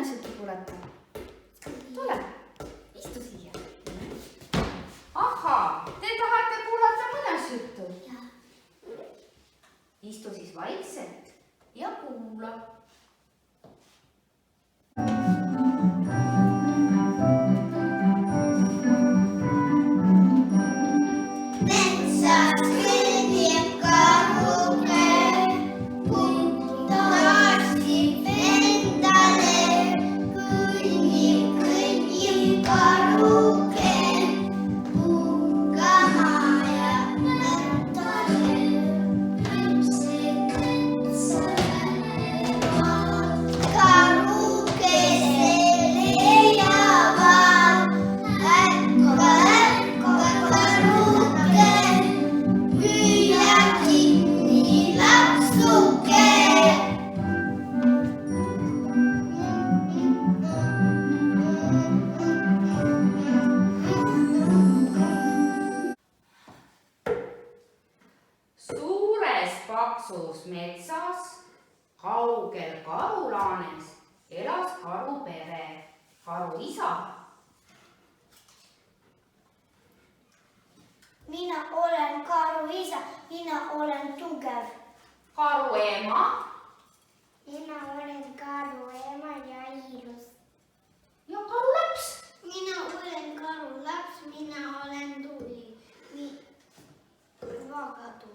muinasjuttu kuulata? Tule, istu siia. Ahaa, te tahate kuulata muinasjuttu? Istu siis vaikselt ja kuula. Paksus metsas, kaugel karulaanes elas karupere. Karu isa. Minä olen karu isa, minä olen tugev. Karu ema. Minä olen karu ema ja ilus. Ja karu laps. Minä olen karu laps, minä olen tuli. Vaakatuli.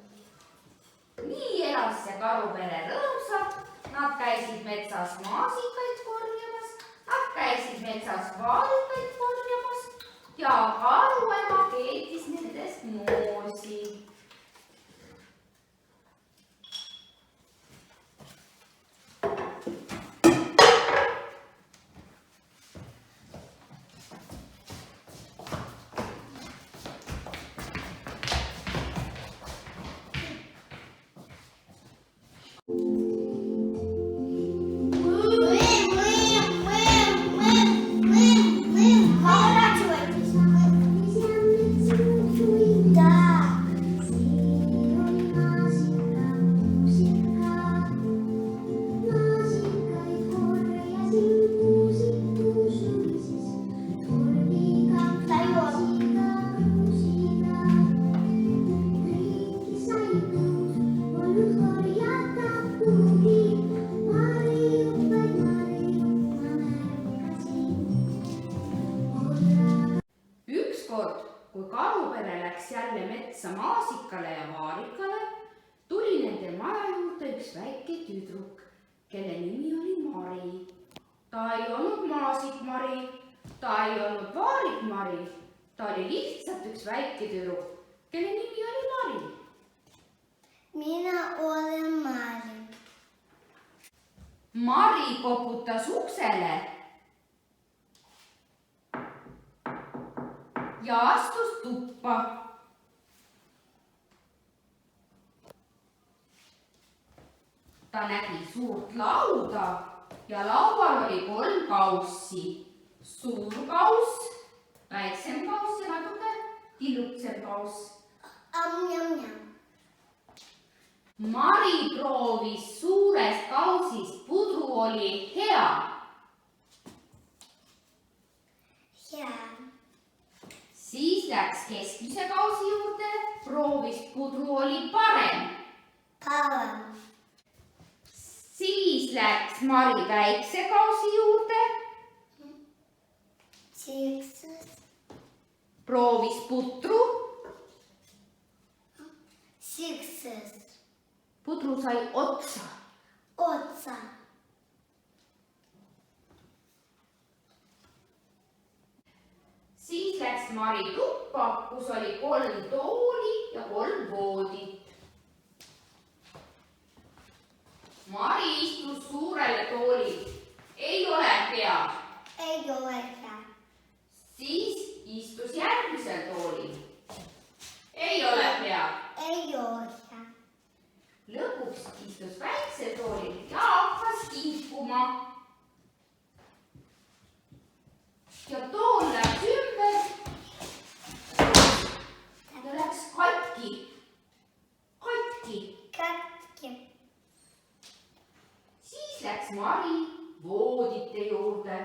Nii elas see karupere rõõmsalt. Nad käisid metsas maasikaid korjamas, nad käisid metsas vaarikaid korjamas ja karuema keetis nendest moosi. Kui karupere läks jälle metsa maasikale ja vaarikale, tuli nende maja juurde üks väike tüdruk, kelle nimi oli Mari. Ta ei olnud maasikmari, ta ei olnud vaarikmari, ta oli lihtsalt üks väike tüdruk, kelle nimi oli Mari. Minä olen Mari. Mari koputas uksele ja astus tuppa. Ta nägi suurt lauda ja laual oli 3 kaussi. Suur kauss, väiksem kauss ja natuke tilluksem kauss. Mari proovis suurest kaussist, pudru oli hea. Siis läks keskmise kausi juurde, proovis, pudru oli parem. Siis läks Mari väikse kausi juurde. Proovis putru. Pudru sai otsa. Siis läks Mari tuppa, kus oli 3 tooli ja 3 voodit. Mari istus suurele toolile. Ei ole hea. Ei ole hea. Siis istus järgmisel toolil. Ei ole hea. Ei ole hea. Lõpuks istus väiksel toolil ja hakkas kinkuma. Ja tool läks ümber ja läks katki. Siis läks Mari voodite juurde.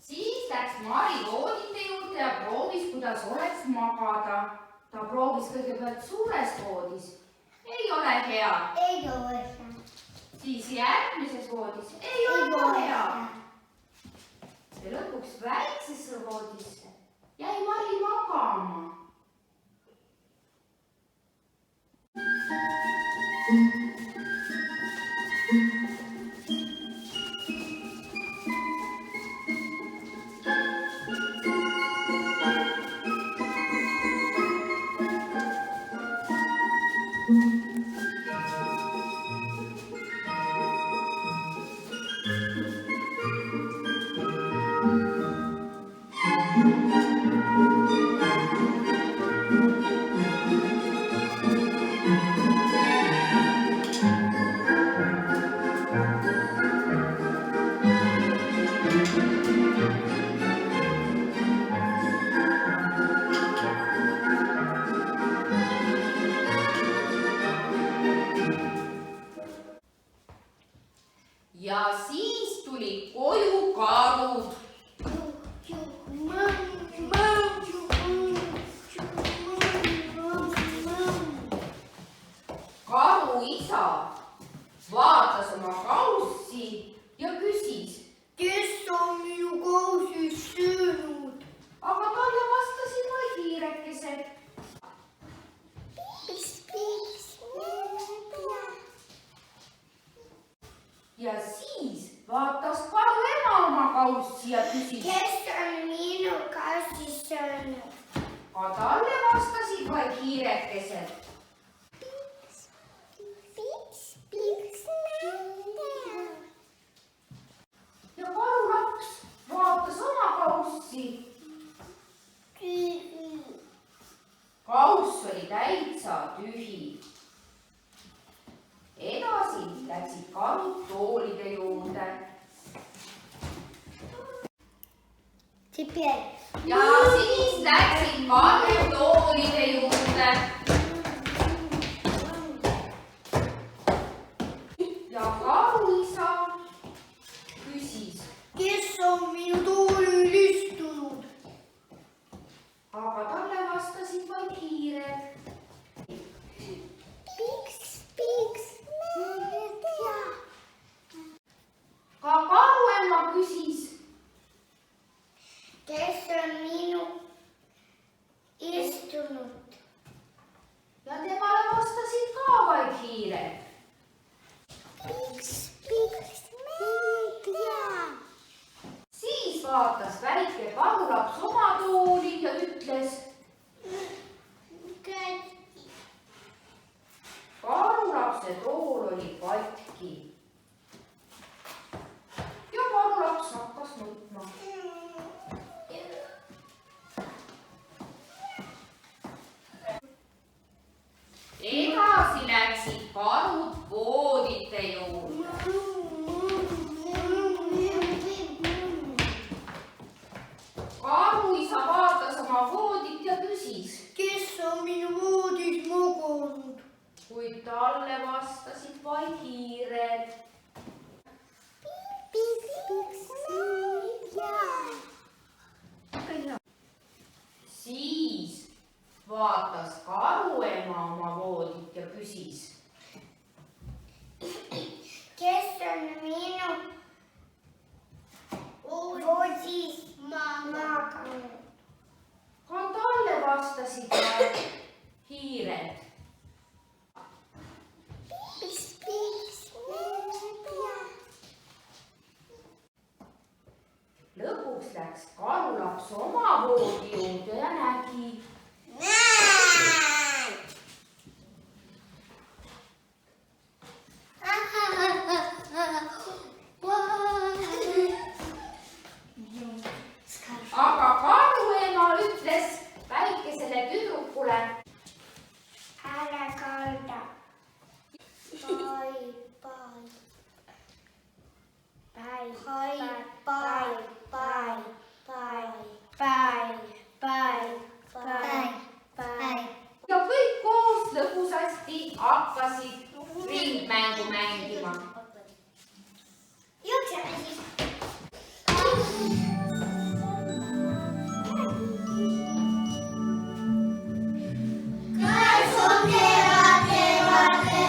Siis läks Mari voodite juurde ja proovis, kuidas oleks magada. Ta proovis kõigepealt suures voodis. Ei ole hea. Ei ole hea. Siis järgmises voodis. Ei ole ka hea. Ja lõpuks väiksesse voodisse jäi Mari magama. Ja siis tuli koju karud. Karu isa vaatas oma kaussi ja küsis, Kes on minu kausis söönud? aga talle vastasid vaid hiirekesed. Ja siis vaatas karu ema oma kaussi ja küsis, Kes on minu kausis söönud? aga talle vastasid vaid hiirekesed. Ja karulaps vaatas oma kaussi. Kauss oli täitsa tühi. Edasi läksid karud toolide juurde. Ja siis läksid karud toolide juurde. Ja karuisa küsis, Kes on minu toolil istunud? aga talle vastasid vaid hiired. Ka karuema küsis, Kes on minu istunud? ja temale vastasid ka vaid hiired. Siis vaatas väike karulaps oma tooli ja ütles, karulapse tool oli katki. Ja karulaps hakkas nutma. Edasi läksid karud voodite juurde. Karuisa vaatas oma voodit ja küsis, Kes on minu voodis maganud? kuid talle vastasid vaid hiired. Siis vaatas karuema oma voodit ja küsis, Kes on minu voodis maganud? ka talle vastasid vaid hiired. Lõpuks läks karulaps oma voodi juurde ja nägi, aga karuema ütles väikesele tüdrukule, hakkasid ringmängu mängima. Jookseme siis. Käes on kevade,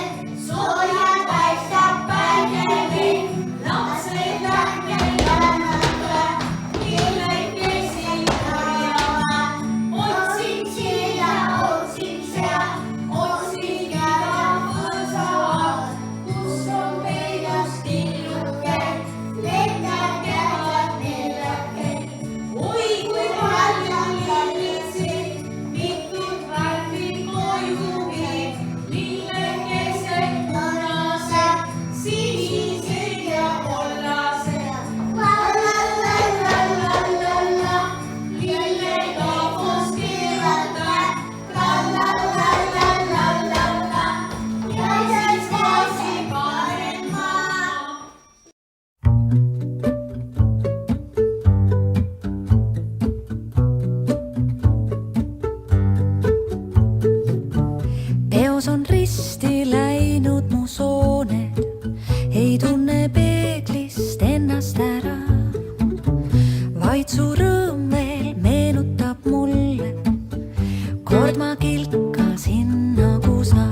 soojalt paistab päike meil. Lapsed lähme jannata, millekesi korjama. Otsin siia, otsin seal, otsin iga põõsa alt, kus on peidus tilluke, lendab käed neljake. Oi kui palju lillesid, mitut värvi koju viib, lillekesed punased, sinised ja kollased. La-la-la-la-la-la-la, lillega koos keerata, la-la-la-la-la-la-la, ja siis gaasi panen ma. Peos on risti läinud mu sooned, ei tunne peeglist ennast ära, vaid su rõõm veel meenutab mulle, kord ma kilkasin nagu sa.